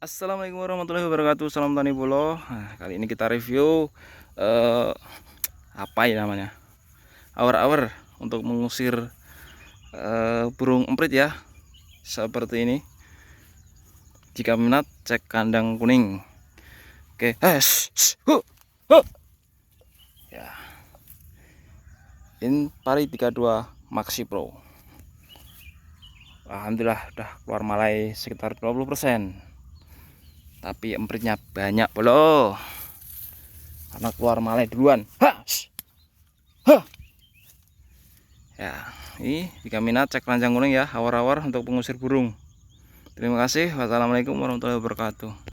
Assalamualaikum warahmatullahi wabarakatuh. Salam tani bolo. Nah, kali ini kita review apa ya namanya, awar-awar untuk mengusir burung emprit ya, seperti ini. Jika minat cek kandang kuning. Oke, ya, ini pari 32 Maxi Pro. Alhamdulillah udah keluar malai sekitar 20%. Tapi empritnya banyak bolo, karena keluar malai duluan. Ya, ini jika minat cek keranjang kuning ya, awar-awar untuk pengusir burung. Terima kasih. Wassalamualaikum warahmatullahi wabarakatuh.